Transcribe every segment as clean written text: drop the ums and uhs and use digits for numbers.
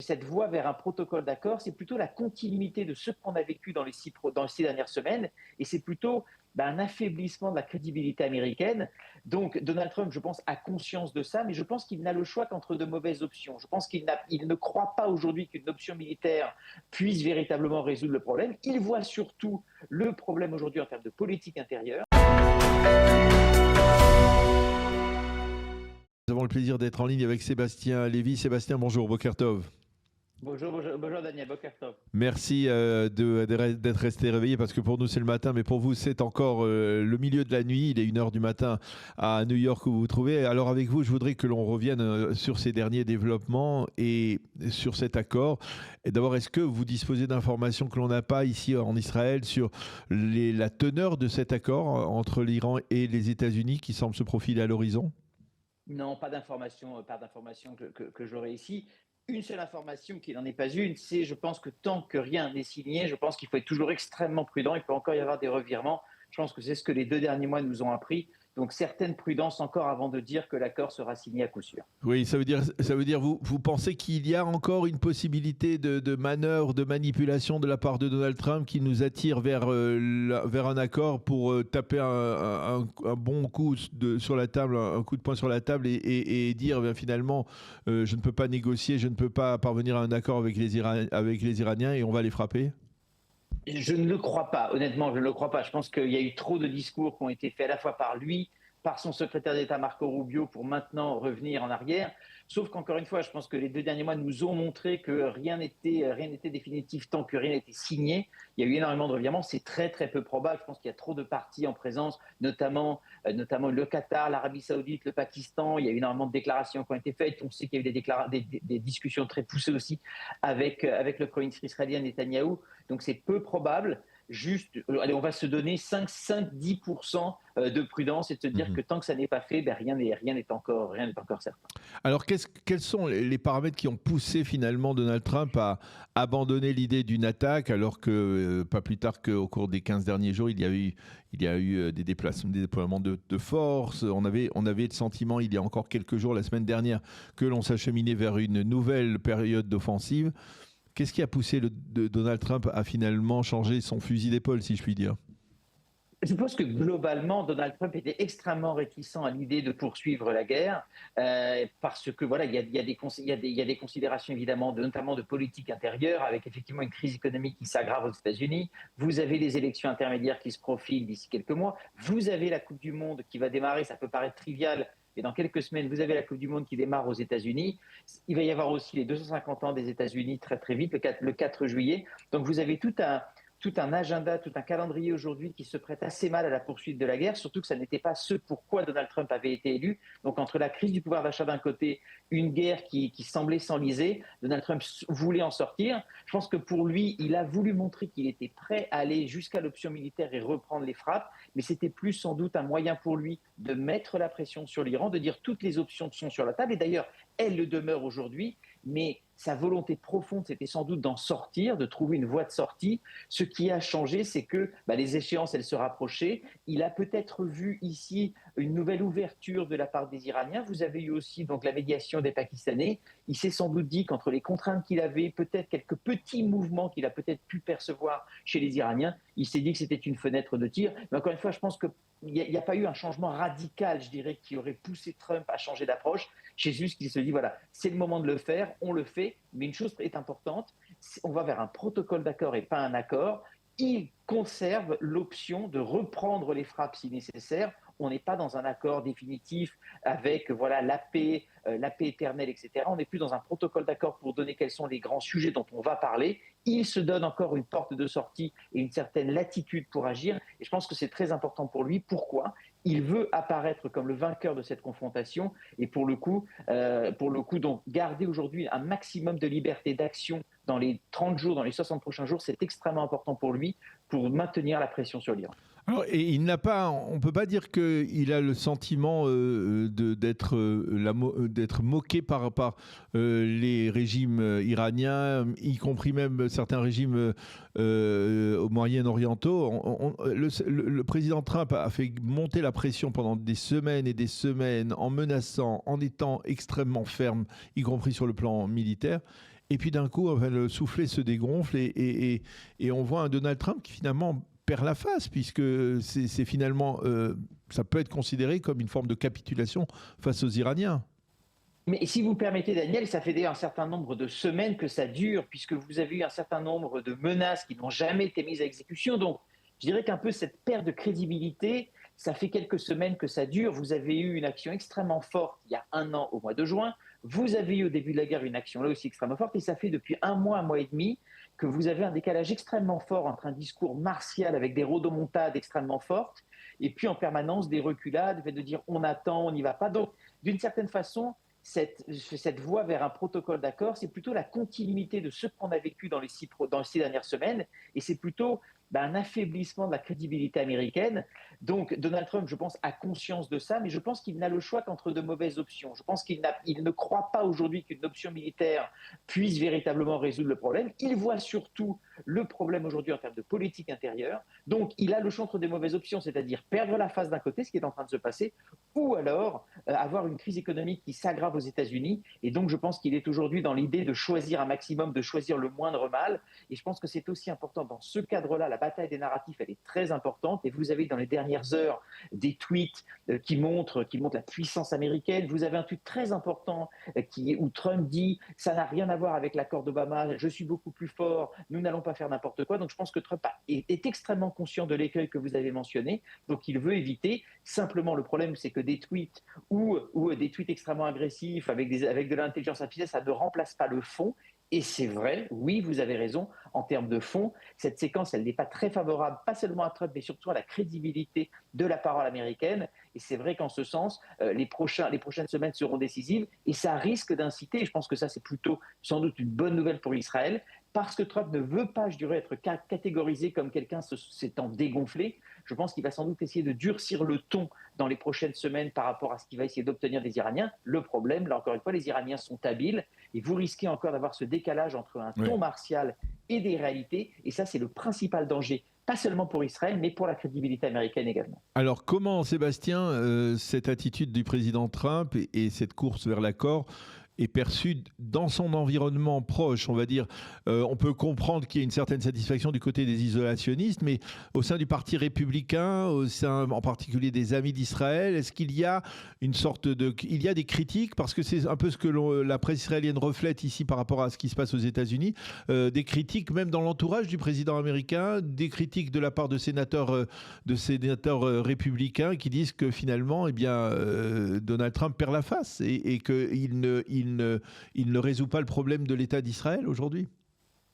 cette voie vers un protocole d'accord, c'est plutôt la continuité de ce qu'on a vécu dans les 6 dernières semaines, et c'est plutôt un affaiblissement de la crédibilité américaine. Donc Donald Trump, je pense, a conscience de ça, mais je pense qu'il n'a le choix qu'entre de mauvaises options. Je pense qu'il ne croit pas aujourd'hui qu'une option militaire puisse véritablement résoudre le problème. Il voit surtout le problème aujourd'hui en termes de politique intérieure. Nous avons le plaisir d'être en ligne avec Sébastien Lévy. Sébastien, bonjour, Boker Tov. Bonjour Daniel Bokertov. Merci d'être resté réveillé parce que pour nous c'est le matin, mais pour vous c'est encore le milieu de la nuit. Il est 1h du matin à New York où vous vous trouvez. Alors avec vous, je voudrais que l'on revienne sur ces derniers développements et sur cet accord. Et d'abord, est-ce que vous disposez d'informations que l'on n'a pas ici en Israël sur la teneur de cet accord entre l'Iran et les États-Unis qui semble se profiler à l'horizon ? Non, pas d'information que j'aurai ici. Une seule information qui n'en est pas une, c'est je pense que tant que rien n'est signé, je pense qu'il faut être toujours extrêmement prudent. Il peut encore y avoir des revirements. Je pense que c'est ce que les 2 derniers mois nous ont appris. Donc certaine prudence encore avant de dire que l'accord sera signé à coup sûr. Oui, ça veut dire vous pensez qu'il y a encore une possibilité de manœuvre, de manipulation de la part de Donald Trump qui nous attire vers un accord pour taper un bon coup sur la table, un coup de poing sur la table et dire finalement je ne peux pas négocier, je ne peux pas parvenir à un accord avec les Iraniens et on va les frapper ? Je ne le crois pas, honnêtement, je ne le crois pas. Je pense qu'il y a eu trop de discours qui ont été faits à la fois par lui, par son secrétaire d'État Marco Rubio pour maintenant revenir en arrière. Sauf qu'encore une fois, je pense que les 2 derniers mois nous ont montré que rien n'était définitif tant que rien n'était signé. Il y a eu énormément de revirements, c'est très très peu probable. Je pense qu'il y a trop de parties en présence, notamment le Qatar, l'Arabie Saoudite, le Pakistan. Il y a eu énormément de déclarations qui ont été faites. On sait qu'il y a eu des discussions très poussées aussi avec le Premier ministre israélien Netanyahou. Donc c'est peu probable. Juste, allez, on va se donner 5-10% de prudence et de se dire que tant que ça n'est pas fait, rien n'est encore certain. Alors, quels sont les paramètres qui ont poussé finalement Donald Trump à abandonner l'idée d'une attaque, alors que pas plus tard qu'au cours des 15 derniers jours, il y a eu des déploiements de force. On avait le sentiment, il y a encore quelques jours, la semaine dernière, que l'on s'acheminait vers une nouvelle période d'offensive. Qu'est-ce qui a poussé Donald Trump à finalement changer son fusil d'épaule, si je puis dire ? Je pense que globalement, Donald Trump était extrêmement réticent à l'idée de poursuivre la guerre parce que voilà, il y a des considérations évidemment, notamment de politique intérieure, avec effectivement une crise économique qui s'aggrave aux États-Unis. Vous avez les élections intermédiaires qui se profilent d'ici quelques mois. Vous avez la Coupe du Monde qui va démarrer. Ça peut paraître trivial, mais dans quelques semaines, vous avez la Coupe du Monde qui démarre aux États-Unis. Il va y avoir aussi les 250 ans des États-Unis très très vite, le 4 juillet. Donc vous avez tout un agenda, tout un calendrier aujourd'hui qui se prête assez mal à la poursuite de la guerre, surtout que ça n'était pas ce pourquoi Donald Trump avait été élu. Donc entre la crise du pouvoir d'achat d'un côté, une guerre qui semblait s'enliser, Donald Trump voulait en sortir. Je pense que pour lui, il a voulu montrer qu'il était prêt à aller jusqu'à l'option militaire et reprendre les frappes, mais c'était plus sans doute un moyen pour lui de mettre la pression sur l'Iran, de dire toutes les options sont sur la table, et d'ailleurs, elles le demeurent aujourd'hui, mais sa volonté profonde, c'était sans doute d'en sortir, de trouver une voie de sortie. Ce qui a changé, c'est que les échéances, elles se rapprochaient. Il a peut-être vu ici une nouvelle ouverture de la part des Iraniens. Vous avez eu aussi donc la médiation des Pakistanais. Il s'est sans doute dit qu'entre les contraintes qu'il avait, peut-être quelques petits mouvements qu'il a peut-être pu percevoir chez les Iraniens, il s'est dit que c'était une fenêtre de tir. Mais encore une fois, je pense qu'il n'y a pas eu un changement radical, je dirais, qui aurait poussé Trump à changer d'approche. C'est juste qu'il se dit, voilà, c'est le moment de le faire, on le fait. Mais une chose est importante, on va vers un protocole d'accord et pas un accord. Il conserve l'option de reprendre les frappes si nécessaire. On n'est pas dans un accord définitif avec la paix éternelle, etc. On n'est plus dans un protocole d'accord pour donner quels sont les grands sujets dont on va parler. Il se donne encore une porte de sortie et une certaine latitude pour agir. Et je pense que c'est très important pour lui. Pourquoi ? Il veut apparaître comme le vainqueur de cette confrontation et pour le coup, donc garder aujourd'hui un maximum de liberté d'action dans les 30 jours, dans les 60 prochains jours, c'est extrêmement important pour lui pour maintenir la pression sur l'Iran. Alors, et il n'a pas, on ne peut pas dire qu'il a le sentiment d'être moqué par les régimes iraniens, y compris même certains régimes au Moyen-Orientaux. Le président Trump a fait monter la pression pendant des semaines et des semaines en menaçant, en étant extrêmement ferme, y compris sur le plan militaire. Et puis d'un coup, enfin, le soufflet se dégonfle et on voit un Donald Trump qui finalement perd la face, puisque c'est finalement, ça peut être considéré comme une forme de capitulation face aux Iraniens. Mais si vous permettez, Daniel, ça fait déjà un certain nombre de semaines que ça dure, puisque vous avez eu un certain nombre de menaces qui n'ont jamais été mises à exécution. Donc, je dirais qu'un peu cette perte de crédibilité, ça fait quelques semaines que ça dure. Vous avez eu une action extrêmement forte il y a un an, au mois de juin. Vous avez eu au début de la guerre une action là aussi extrêmement forte. Et ça fait depuis un mois et demi, que vous avez un décalage extrêmement fort entre un discours martial avec des rodomontades extrêmement fortes et puis en permanence des reculades, le fait de dire on attend, on n'y va pas. Donc, d'une certaine façon, cette voie vers un protocole d'accord, c'est plutôt la continuité de ce qu'on a vécu dans les 6 dernières semaines, et c'est plutôt un affaiblissement de la crédibilité américaine. Donc Donald Trump, je pense, a conscience de ça, mais je pense qu'il n'a le choix qu'entre de mauvaises options. Je pense qu'il ne croit pas aujourd'hui qu'une option militaire puisse véritablement résoudre le problème. Il voit surtout le problème aujourd'hui en termes de politique intérieure. Donc il a le choix entre des mauvaises options, c'est-à-dire perdre la face d'un côté, ce qui est en train de se passer, ou alors avoir une crise économique qui s'aggrave aux États-Unis. Et donc je pense qu'il est aujourd'hui dans l'idée de choisir un maximum, de choisir le moindre mal. Et je pense que c'est aussi important dans ce cadre-là. La bataille des narratifs, elle est très importante. Et vous avez dans les dernières heures des tweets qui montrent la puissance américaine. Vous avez un tweet très important où Trump dit « ça n'a rien à voir avec l'accord d'Obama, je suis beaucoup plus fort, nous n'allons pas faire n'importe quoi ». Donc je pense que Trump est extrêmement conscient de l'écueil que vous avez mentionné. Donc il veut éviter. Simplement, le problème, c'est que des tweets ou des tweets extrêmement agressifs avec de l'intelligence artificielle, ça ne remplace pas le fond. Et c'est vrai, oui, vous avez raison, en termes de fond, cette séquence, elle n'est pas très favorable, pas seulement à Trump, mais surtout à la crédibilité de la parole américaine. Et c'est vrai qu'en ce sens, les prochaines semaines seront décisives, et ça risque d'inciter, et je pense que ça c'est plutôt sans doute une bonne nouvelle pour Israël, parce que Trump ne veut pas, je dirais, être catégorisé comme quelqu'un s'étant dégonflé. Je pense qu'il va sans doute essayer de durcir le ton dans les prochaines semaines par rapport à ce qu'il va essayer d'obtenir des Iraniens. Le problème, là encore une fois, les Iraniens sont habiles et vous risquez encore d'avoir ce décalage entre un ton martial et des réalités. Et ça, c'est le principal danger, pas seulement pour Israël, mais pour la crédibilité américaine également. Alors comment, Sébastien, cette attitude du président Trump et cette course vers l'accord est perçue dans son environnement proche, on va dire. On peut comprendre qu'il y a une certaine satisfaction du côté des isolationnistes, mais au sein du Parti républicain, au sein en particulier des Amis d'Israël, est-ce qu'il y a une sorte de... Il y a des critiques, parce que c'est un peu ce que la presse israélienne reflète ici par rapport à ce qui se passe aux États-Unis, des critiques même dans l'entourage du président américain, des critiques de la part de sénateurs républicains qui disent que finalement, eh bien, Donald Trump perd la face et qu'il ne résout pas le problème de l'État d'Israël aujourd'hui.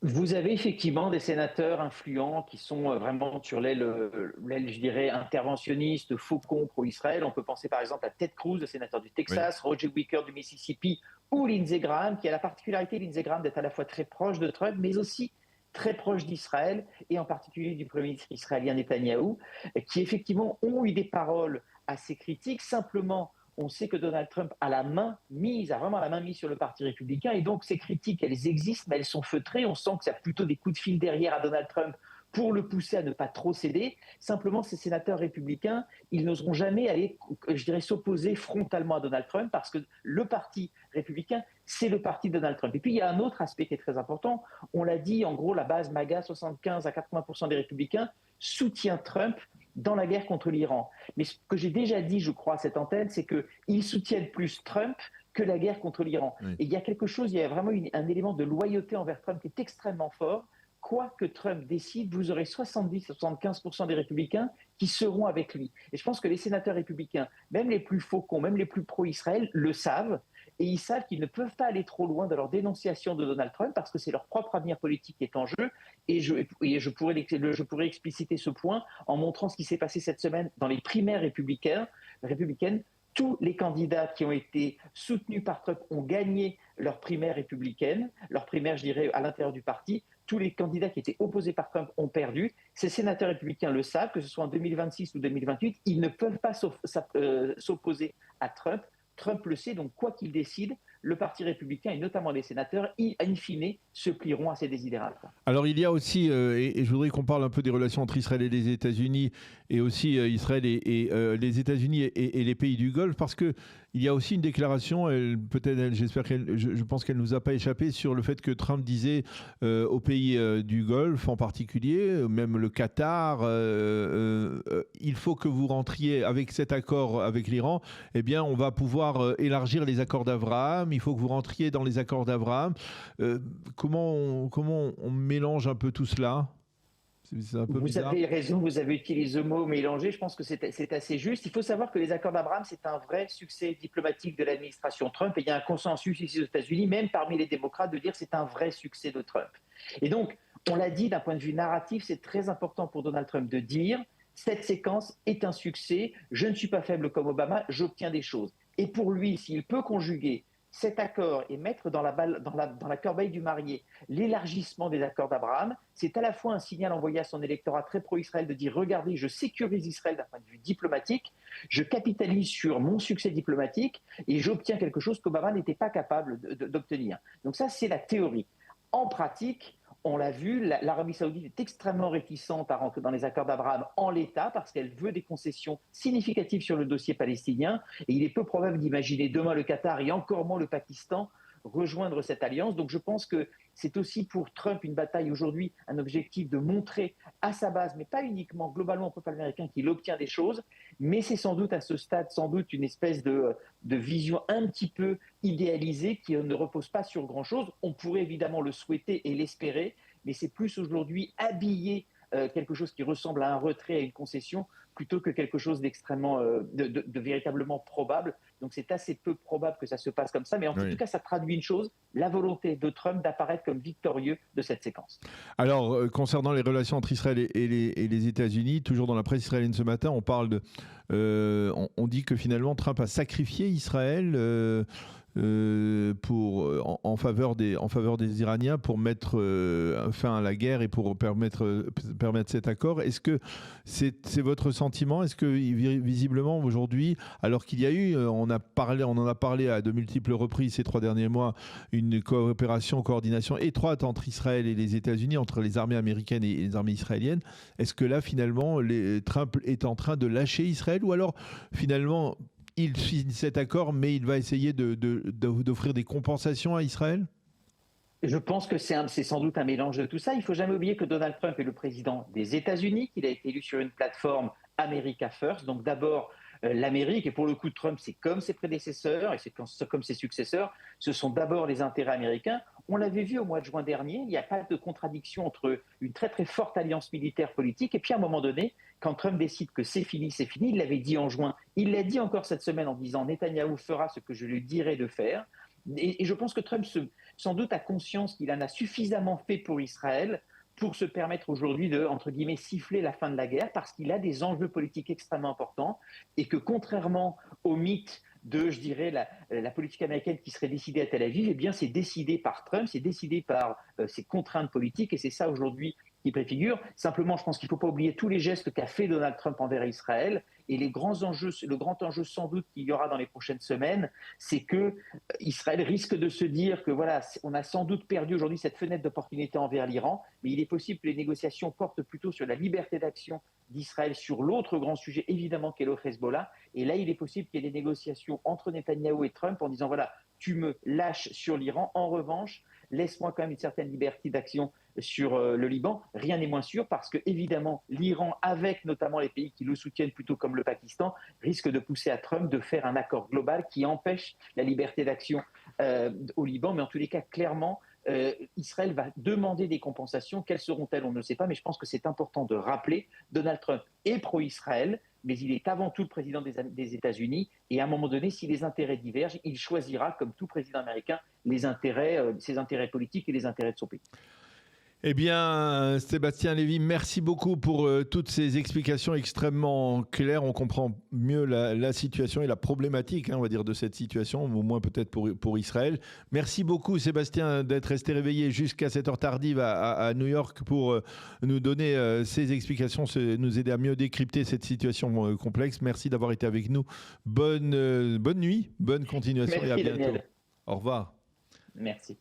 Vous avez effectivement des sénateurs influents qui sont vraiment sur l'aile, je dirais, interventionniste, faucon pro-Israël. On peut penser par exemple à Ted Cruz, le sénateur du Texas, Roger Wicker du Mississippi, ou Lindsey Graham, qui a la particularité, Lindsey Graham, d'être à la fois très proche de Trump, mais aussi très proche d'Israël, et en particulier du Premier ministre israélien Netanyahou, qui effectivement ont eu des paroles assez critiques. Simplement, on sait que Donald Trump a vraiment la main mise sur le Parti républicain, et donc ces critiques, elles existent, mais elles sont feutrées. On sent que ça a plutôt des coups de fil derrière à Donald Trump pour le pousser à ne pas trop céder. Simplement, ces sénateurs républicains, ils n'oseront jamais aller, je dirais, s'opposer frontalement à Donald Trump, parce que le Parti républicain, c'est le parti de Donald Trump. Et puis, il y a un autre aspect qui est très important. On l'a dit, en gros, la base MAGA, 75 à 80% des républicains, soutient Trump dans la guerre contre l'Iran. Mais ce que j'ai déjà dit, je crois, à cette antenne, c'est qu'ils soutiennent plus Trump que la guerre contre l'Iran. Oui. Et il y a vraiment un élément de loyauté envers Trump qui est extrêmement fort. Quoi que Trump décide, vous aurez 70-75% des républicains qui seront avec lui. Et je pense que les sénateurs républicains, même les plus faucons, même les plus pro-Israël, le savent. Et ils savent qu'ils ne peuvent pas aller trop loin dans leur dénonciation de Donald Trump, parce que c'est leur propre avenir politique qui est en jeu. Et je pourrais expliciter ce point en montrant ce qui s'est passé cette semaine dans les primaires républicaines. Tous les candidats qui ont été soutenus par Trump ont gagné leur primaire républicaine, leur primaire, je dirais, à l'intérieur du parti. Tous les candidats qui étaient opposés par Trump ont perdu. Ces sénateurs républicains le savent, que ce soit en 2026 ou 2028, ils ne peuvent pas s'opposer à Trump. Trump le sait, donc quoi qu'il décide, le Parti républicain et notamment les sénateurs, in fine, se plieront à ces désirata. Alors il y a aussi, et je voudrais qu'on parle un peu des relations entre Israël et les États-Unis, et aussi Israël et les États-Unis et les pays du Golfe, parce que il y a aussi une déclaration, je pense qu'elle nous a pas échappé, sur le fait que Trump disait aux pays du Golfe en particulier, même le Qatar, il faut que vous rentriez avec cet accord avec l'Iran, eh bien on va pouvoir élargir les accords d'Abraham, il faut que vous rentriez dans les accords d'Abraham. Comment on mélange un peu tout cela? C'est un peu Vous bizarre. avez raison, vous avez utilisé le mot mélangé, je pense que c'est assez juste. Il faut savoir que les accords d'Abraham, c'est un vrai succès diplomatique de l'administration Trump, et il y a un consensus ici aux États-Unis, même parmi les démocrates, de dire que c'est un vrai succès de Trump. Et donc, on l'a dit, d'un point de vue narratif, c'est très important pour Donald Trump de dire cette séquence est un succès, je ne suis pas faible comme Obama, j'obtiens des choses. Et pour lui, s'il peut conjuguer cet accord et mettre dans la corbeille du marié l'élargissement des accords d'Abraham, c'est à la fois un signal envoyé à son électorat très pro-Israël de dire « Regardez, je sécurise Israël d'un point de vue diplomatique, je capitalise sur mon succès diplomatique et j'obtiens quelque chose qu'Obama n'était pas capable d'obtenir. » Donc ça, c'est la théorie. En pratique, on l'a vu, l'Arabie saoudite est extrêmement réticente à rentrer dans les accords d'Abraham en l'état parce qu'elle veut des concessions significatives sur le dossier palestinien. Et il est peu probable d'imaginer demain le Qatar et encore moins le Pakistan rejoindre cette alliance. Donc je pense que c'est aussi pour Trump une bataille aujourd'hui, un objectif de montrer à sa base, mais pas uniquement, globalement au peuple américain, qu'il obtient des choses, mais c'est sans doute à ce stade, sans doute une espèce de vision un petit peu idéalisée qui ne repose pas sur grand-chose. On pourrait évidemment le souhaiter et l'espérer, mais c'est plus aujourd'hui habiller quelque chose qui ressemble à un retrait, à une concession, plutôt que quelque chose d'extrêmement, de véritablement probable. Donc c'est assez peu probable que ça se passe comme ça, mais en tout cas ça traduit une chose, la volonté de Trump d'apparaître comme victorieux de cette séquence. Alors concernant les relations entre Israël et les États-Unis, toujours dans la presse israélienne ce matin, on parle on dit que finalement Trump a sacrifié Israël en faveur des Iraniens pour mettre fin à la guerre et pour permettre cet accord. Est-ce que c'est votre sentiment? Est-ce que visiblement aujourd'hui, alors qu'il y a eu, on en a parlé à de multiples reprises ces 3 derniers mois, une coordination étroite entre Israël et les États-Unis, entre les armées américaines et les armées israéliennes, est-ce que là finalement Trump est en train de lâcher Israël, ou alors finalement il signe cet accord, mais il va essayer d'offrir des compensations à Israël? Je pense que c'est sans doute un mélange de tout ça. Il ne faut jamais oublier que Donald Trump est le président des États-Unis, qu'il a été élu sur une plateforme America First. Donc d'abord l'Amérique, et pour le coup Trump, c'est comme ses prédécesseurs et c'est comme ses successeurs, ce sont d'abord les intérêts américains. On l'avait vu au mois de juin dernier, il n'y a pas de contradiction entre une très très forte alliance militaire politique et puis à un moment donné, quand Trump décide que c'est fini, il l'avait dit en juin, il l'a dit encore cette semaine en disant « Netanyahou fera ce que je lui dirai de faire ». Et je pense que Trump, sans doute, a conscience qu'il en a suffisamment fait pour Israël pour se permettre aujourd'hui de, entre guillemets, siffler la fin de la guerre, parce qu'il a des enjeux politiques extrêmement importants et que, contrairement au mythe de, je dirais, la politique américaine qui serait décidée à Tel Aviv, eh bien, c'est décidé par Trump, c'est décidé par ses contraintes politiques, et c'est ça aujourd'hui qui préfigure. Simplement, je pense qu'il ne faut pas oublier tous les gestes qu'a fait Donald Trump envers Israël, et le grand enjeu sans doute qu'il y aura dans les prochaines semaines, c'est que Israël risque de se dire que voilà, on a sans doute perdu aujourd'hui cette fenêtre d'opportunité envers l'Iran, mais il est possible que les négociations portent plutôt sur la liberté d'action d'Israël sur l'autre grand sujet, évidemment, qu'est le Hezbollah. Et là, il est possible qu'il y ait des négociations entre Netanyahou et Trump en disant voilà, tu me lâches sur l'Iran, en revanche, laisse-moi quand même une certaine liberté d'action sur le Liban. Rien n'est moins sûr parce que, évidemment, l'Iran, avec notamment les pays qui le soutiennent plutôt comme le Pakistan, risque de pousser à Trump de faire un accord global qui empêche la liberté d'action au Liban. Mais en tous les cas, clairement, Israël va demander des compensations. Quelles seront-elles? On ne sait pas, mais je pense que c'est important de rappeler Donald Trump est pro-Israël, mais il est avant tout le président des États-Unis. Et à un moment donné, si les intérêts divergent, il choisira, comme tout président américain, ses intérêts politiques et les intérêts de son pays. Eh bien, Sébastien Lévy, merci beaucoup pour toutes ces explications extrêmement claires. On comprend mieux la situation et la problématique, on va dire, de cette situation, au moins peut-être pour Israël. Merci beaucoup, Sébastien, d'être resté réveillé jusqu'à cette heure tardive à New York pour nous donner ces explications, nous aider à mieux décrypter cette situation complexe. Merci d'avoir été avec nous. Bonne nuit, bonne continuation. Merci, et à bientôt. Daniel. Au revoir. Merci.